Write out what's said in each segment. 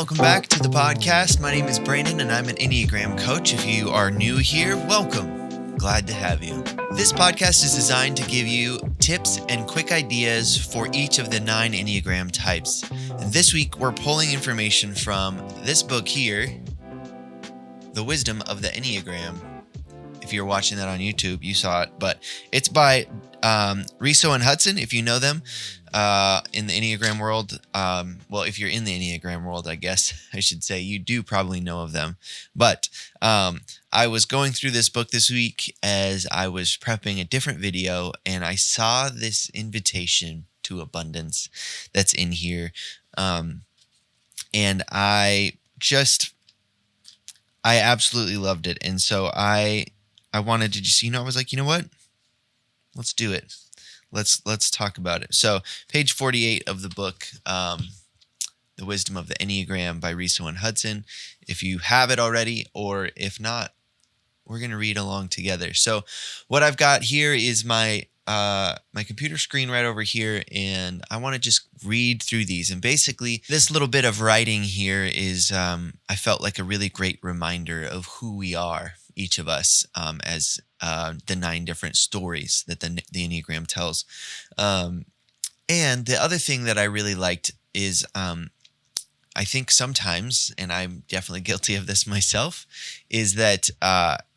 welcome back to the podcast. My name is Brandon, and I'm an Enneagram coach. If you are new here, welcome. Glad to have you. This podcast is designed to give you tips and quick ideas for each of the 9 Enneagram types. And this week, we're pulling information from this book here, The Wisdom of the Enneagram. If you're watching that on YouTube, you saw it, but it's by Riso and Hudson, if you know them. In the Enneagram world, if you're in the Enneagram world, I guess I should say, you do probably know of them. But I was going through this book this week as I was prepping a different video, and I saw this invitation to abundance that's in here. And I absolutely loved it. And so I wanted to just, I was like, you know what? Let's do it. Let's talk about it. So page 48 of the book, The Wisdom of the Enneagram by Riso and Hudson. If you have it already, or if not, we're going to read along together. So what I've got here is my computer screen right over here, and I want to just read through these. And basically, this little bit of writing here is, I felt like a really great reminder of who we are, each of us, as the 9 different stories that the Enneagram tells. And the other thing that I really liked is, I think sometimes, and I'm definitely guilty of this myself, is that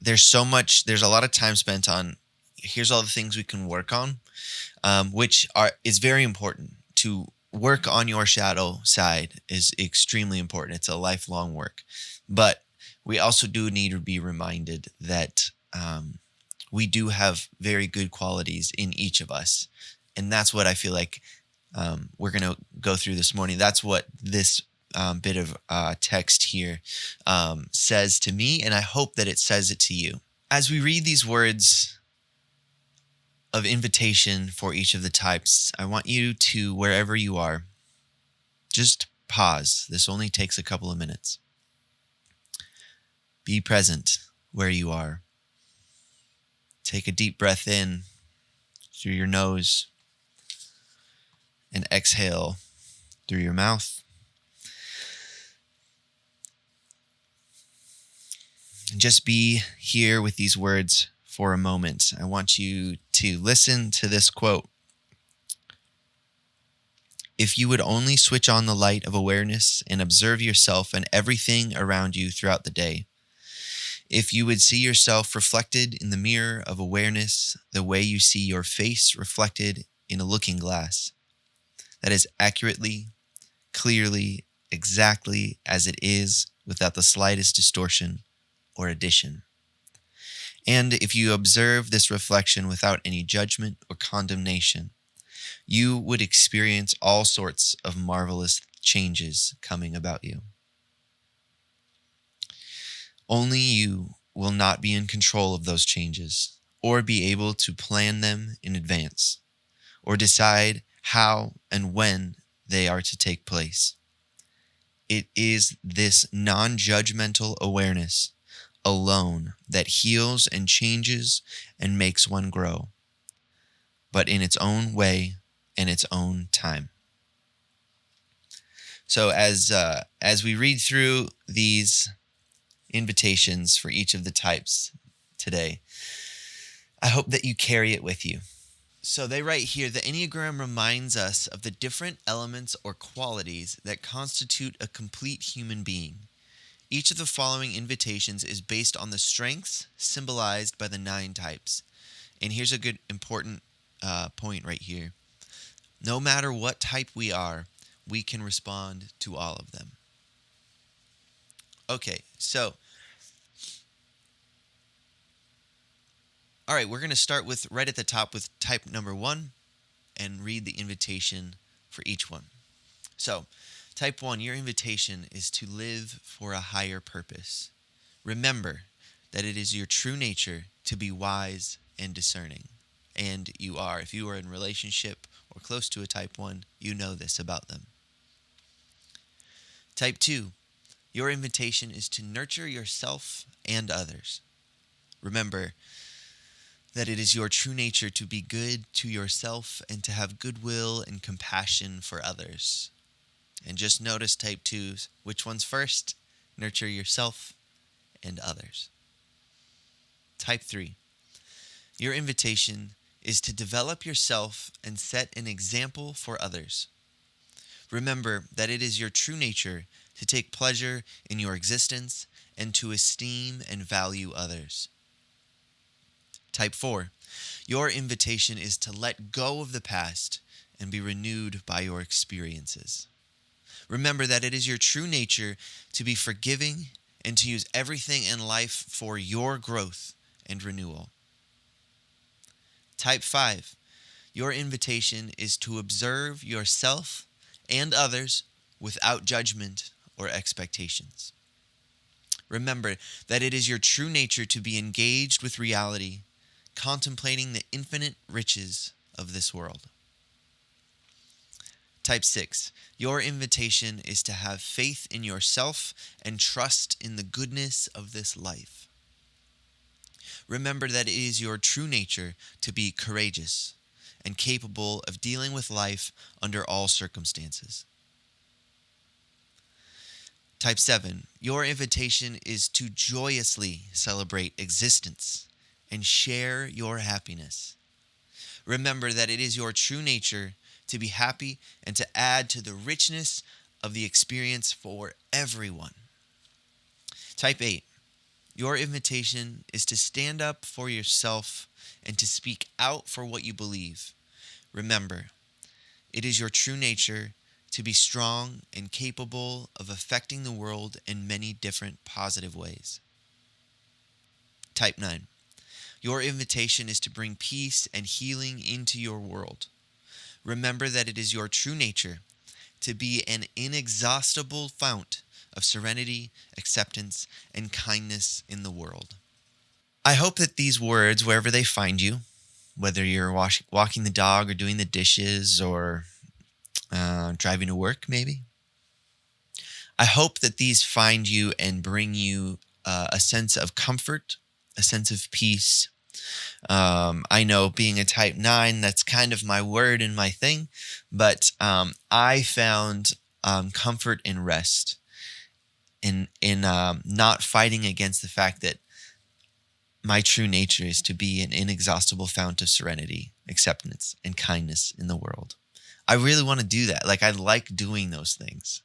there's a lot of time spent on, here's all the things we can work on, which is very important. To work on your shadow side is extremely important. It's a lifelong work. But we also do need to be reminded that we do have very good qualities in each of us. And that's what I feel like we're going to go through this morning. That's what this bit of text here says to me, and I hope that it says it to you. As we read these words of invitation for each of the types, I want you to, wherever you are, just pause. This only takes a couple of minutes. Be present where you are. Take a deep breath in through your nose and exhale through your mouth. And just be here with these words for a moment. I want you to listen to this quote. If you would only switch on the light of awareness and observe yourself and everything around you throughout the day, if you would see yourself reflected in the mirror of awareness the way you see your face reflected in a looking glass, that is accurately, clearly, exactly as it is, without the slightest distortion or addition. And if you observe this reflection without any judgment or condemnation, you would experience all sorts of marvelous changes coming about you. Only you will not be in control of those changes, or be able to plan them in advance, or decide how and when they are to take place. It is this non-judgmental awareness alone that heals and changes and makes one grow, but in its own way and its own time. So as we read through these invitations for each of the types today, I hope that you carry it with you. So they write here, the Enneagram reminds us of the different elements or qualities that constitute a complete human being. Each of the following invitations is based on the strengths symbolized by the 9 types. And here's a good important point right here. No matter what type we are, we can respond to all of them. Okay, so, all right, we're going to start with right at the top with type number 1 and read the invitation for each one. So, type 1, your invitation is to live for a higher purpose. Remember that it is your true nature to be wise and discerning. And you are. If you are in a relationship or close to a type 1, you know this about them. Type 2, your invitation is to nurture yourself and others. Remember that it is your true nature to be good to yourself and to have goodwill and compassion for others. And just notice type 2s. Which one's first? Nurture yourself and others. Type 3. Your invitation is to develop yourself and set an example for others. Remember that it is your true nature to take pleasure in your existence and to esteem and value others. Type 4. Your invitation is to let go of the past and be renewed by your experiences. Remember that it is your true nature to be forgiving and to use everything in life for your growth and renewal. Type 5. Your invitation is to observe yourself and others without judgment or expectations. Remember that it is your true nature to be engaged with reality, contemplating the infinite riches of this world. Type 6. Your invitation is to have faith in yourself and trust in the goodness of this life. Remember that it is your true nature to be courageous and capable of dealing with life under all circumstances. Type 7. Your invitation is to joyously celebrate existence and share your happiness. Remember that it is your true nature to be happy and to add to the richness of the experience for everyone. Type 8. Your invitation is to stand up for yourself and to speak out for what you believe. Remember, it is your true nature to be strong and capable of affecting the world in many different positive ways. Type 9. Your invitation is to bring peace and healing into your world. Remember that it is your true nature to be an inexhaustible fount of serenity, acceptance, and kindness in the world. I hope that these words, wherever they find you, whether you're walking the dog or doing the dishes or driving to work maybe, I hope that these find you and bring you a sense of comfort, a sense of peace. I know being a type 9, that's kind of my word and my thing, but I found comfort and rest in not fighting against the fact that my true nature is to be an inexhaustible fount of serenity, acceptance, and kindness in the world. I really want to do that. Like, I like doing those things.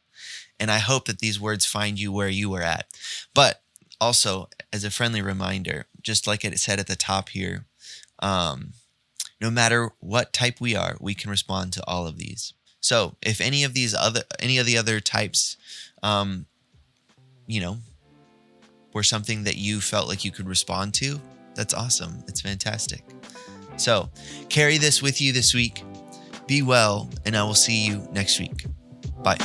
And I hope that these words find you where you are at. But also, as a friendly reminder, just like it said at the top here, no matter what type we are, we can respond to all of these. So if any of the other types, were something that you felt like you could respond to, that's awesome. It's fantastic. So carry this with you this week. Be well, and I will see you next week. Bye.